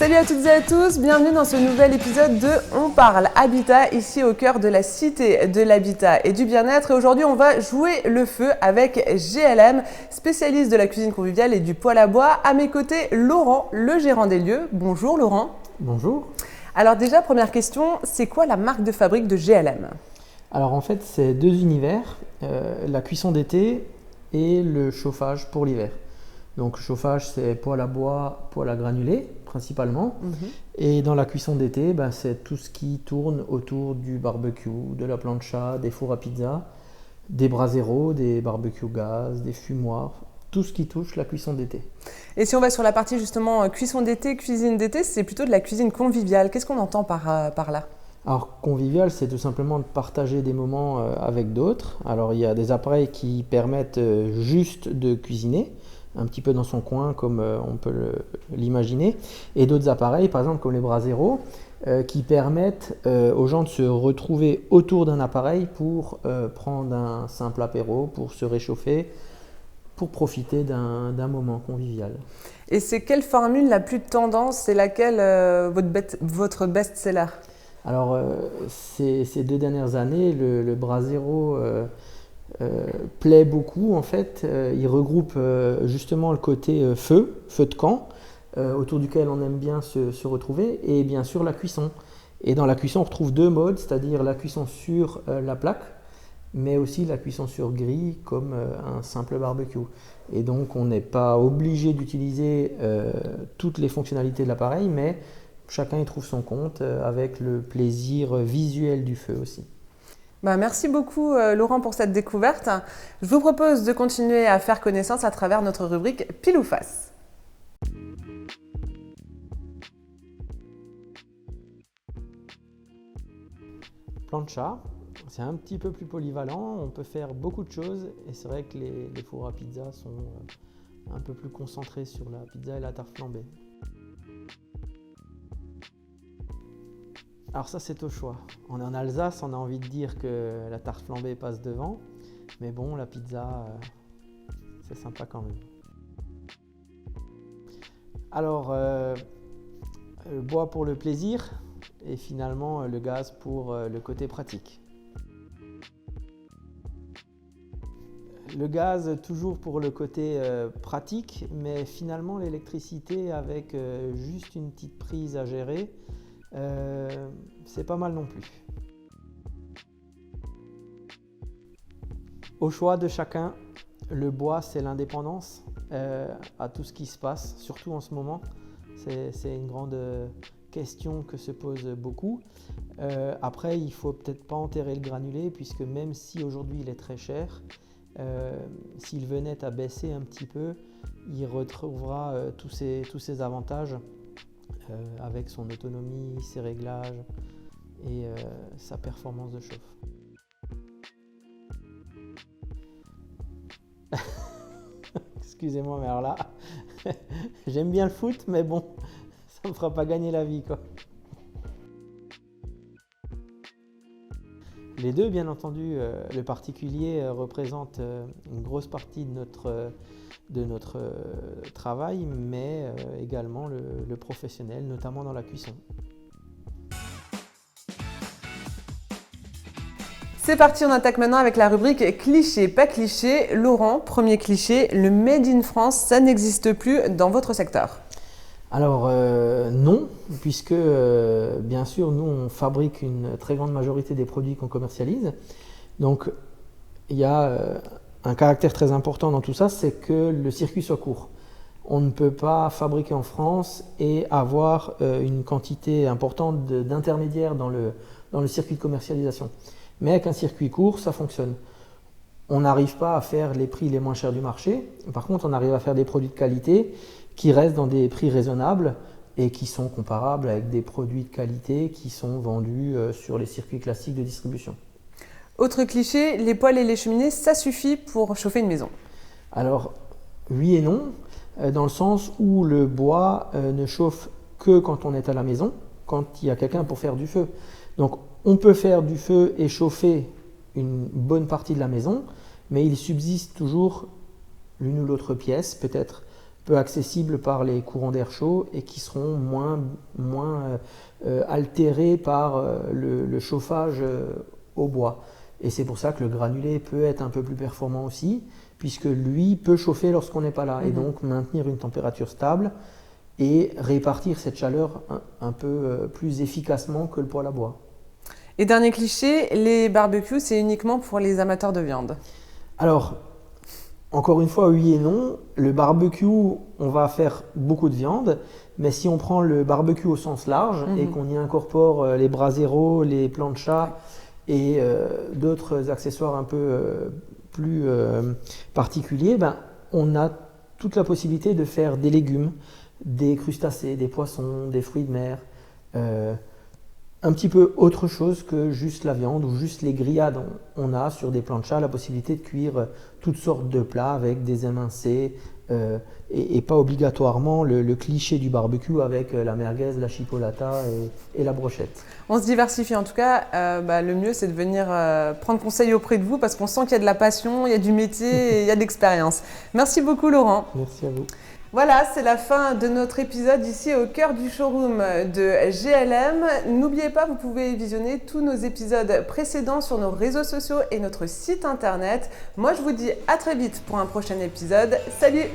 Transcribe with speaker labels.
Speaker 1: Salut à toutes et à tous, bienvenue dans ce nouvel épisode de On parle Habitat, ici au cœur de la Cité de l'Habitat et du Bien-être. Et aujourd'hui, on va jouer le feu avec GLM, spécialiste de la cuisine conviviale et du poêle à bois. À mes côtés, Laurent, le gérant des lieux. Bonjour Laurent.
Speaker 2: Bonjour.
Speaker 1: Alors déjà, première question, c'est quoi la marque de fabrique de GLM ?
Speaker 2: Alors en fait, c'est deux univers, la cuisson d'été et le chauffage pour l'hiver. Donc le chauffage, c'est poêle à bois, poêle à granulés principalement. Et dans la cuisson d'été, c'est tout ce qui tourne autour du barbecue, de la plancha, des fours à pizza, des braseros, des barbecues gaz, des fumoirs, tout ce qui touche la cuisson d'été.
Speaker 1: Et si on va sur la partie justement cuisson d'été, cuisine d'été, c'est plutôt de la cuisine conviviale. Qu'est-ce qu'on entend par là ?
Speaker 2: Alors convivial, c'est tout simplement de partager des moments avec d'autres. Alors il y a des appareils qui permettent juste de cuisiner, un petit peu dans son coin comme on peut l'imaginer, et d'autres appareils, par exemple comme les braseros, qui permettent aux gens de se retrouver autour d'un appareil pour prendre un simple apéro, pour se réchauffer, pour profiter d'un moment convivial.
Speaker 1: Et c'est quelle formule la plus tendance, c'est laquelle votre best-seller ?
Speaker 2: Alors ces 2 dernières années, le brasero plaît beaucoup en fait. Il regroupe justement le côté feu de camp, autour duquel on aime bien se retrouver, et bien sûr la cuisson. Et dans la cuisson, on retrouve 2 modes, c'est-à-dire la cuisson sur la plaque, mais aussi la cuisson sur grille comme un simple barbecue. Et donc on n'est pas obligé d'utiliser toutes les fonctionnalités de l'appareil, mais chacun y trouve son compte avec le plaisir visuel du feu aussi.
Speaker 1: Merci beaucoup Laurent pour cette découverte. Je vous propose de continuer à faire connaissance à travers notre rubrique Pile ou Face.
Speaker 2: Plancha, c'est un petit peu plus polyvalent, on peut faire beaucoup de choses et c'est vrai que les fours à pizza sont un peu plus concentrés sur la pizza et la tarte flambée. Alors ça c'est au choix. On est en Alsace, on a envie de dire que la tarte flambée passe devant, mais bon, la pizza, c'est sympa quand même. Alors, le bois pour le plaisir et finalement le gaz pour le côté pratique. Le gaz toujours pour le côté pratique, mais finalement l'électricité avec juste une petite prise à gérer, c'est pas mal non plus. Au choix de chacun, le bois c'est l'indépendance à tout ce qui se passe, surtout en ce moment. C'est une grande question que se pose beaucoup. Après, il ne faut peut-être pas enterrer le granulé, puisque même si aujourd'hui il est très cher, s'il venait à baisser un petit peu, il retrouvera tous ses avantages. Avec son autonomie, ses réglages et sa performance de chauffe. Excusez-moi, mais alors là, j'aime bien le foot, mais bon, ça ne me fera pas gagner la vie, quoi. Les deux, bien entendu, le particulier représente une grosse partie de notre travail, mais également le professionnel, notamment dans la cuisson.
Speaker 1: C'est parti, on attaque maintenant avec la rubrique cliché, pas cliché. Laurent, premier cliché, le Made in France, ça n'existe plus dans votre secteur ?
Speaker 2: Alors non, puisque bien sûr nous on fabrique une très grande majorité des produits qu'on commercialise. Donc il y a un caractère très important dans tout ça, c'est que le circuit soit court. On ne peut pas fabriquer en France et avoir une quantité importante d'intermédiaires dans le circuit de commercialisation. Mais avec un circuit court, ça fonctionne. On n'arrive pas à faire les prix les moins chers du marché. Par contre, on arrive à faire des produits de qualité qui restent dans des prix raisonnables et qui sont comparables avec des produits de qualité qui sont vendus sur les circuits classiques de distribution.
Speaker 1: Autre cliché, les poêles et les cheminées, ça suffit pour chauffer une maison ?
Speaker 2: Alors, oui et non, dans le sens où le bois ne chauffe que quand on est à la maison, quand il y a quelqu'un pour faire du feu. Donc, on peut faire du feu et chauffer une bonne partie de la maison, mais il subsiste toujours l'une ou l'autre pièce, peut-être peu accessibles par les courants d'air chaud et qui seront moins altérés par le chauffage au bois. Et c'est pour ça que le granulé peut être un peu plus performant aussi, puisque lui peut chauffer lorsqu'on n'est pas là, et donc maintenir une température stable et répartir cette chaleur un peu plus efficacement que le poêle à bois.
Speaker 1: Et dernier cliché, les barbecues, c'est uniquement pour les amateurs de viande.
Speaker 2: Alors, encore une fois, oui et non. Le barbecue, on va faire beaucoup de viande, mais si on prend le barbecue au sens large et qu'on y incorpore les braseros, les planchas et d'autres accessoires un peu plus particuliers, on a toute la possibilité de faire des légumes, des crustacés, des poissons, des fruits de mer, un petit peu autre chose que juste la viande ou juste les grillades. On a sur des planchas la possibilité de cuire toutes sortes de plats avec des émincés et pas obligatoirement le cliché du barbecue avec la merguez, la chipolata et la brochette.
Speaker 1: On se diversifie en tout cas. Le mieux, c'est de venir prendre conseil auprès de vous parce qu'on sent qu'il y a de la passion, il y a du métier et il y a de l'expérience. Merci beaucoup Laurent.
Speaker 2: Merci à vous.
Speaker 1: Voilà, c'est la fin de notre épisode ici au cœur du showroom de GLM. N'oubliez pas, vous pouvez visionner tous nos épisodes précédents sur nos réseaux sociaux et notre site internet. Moi, je vous dis à très vite pour un prochain épisode. Salut!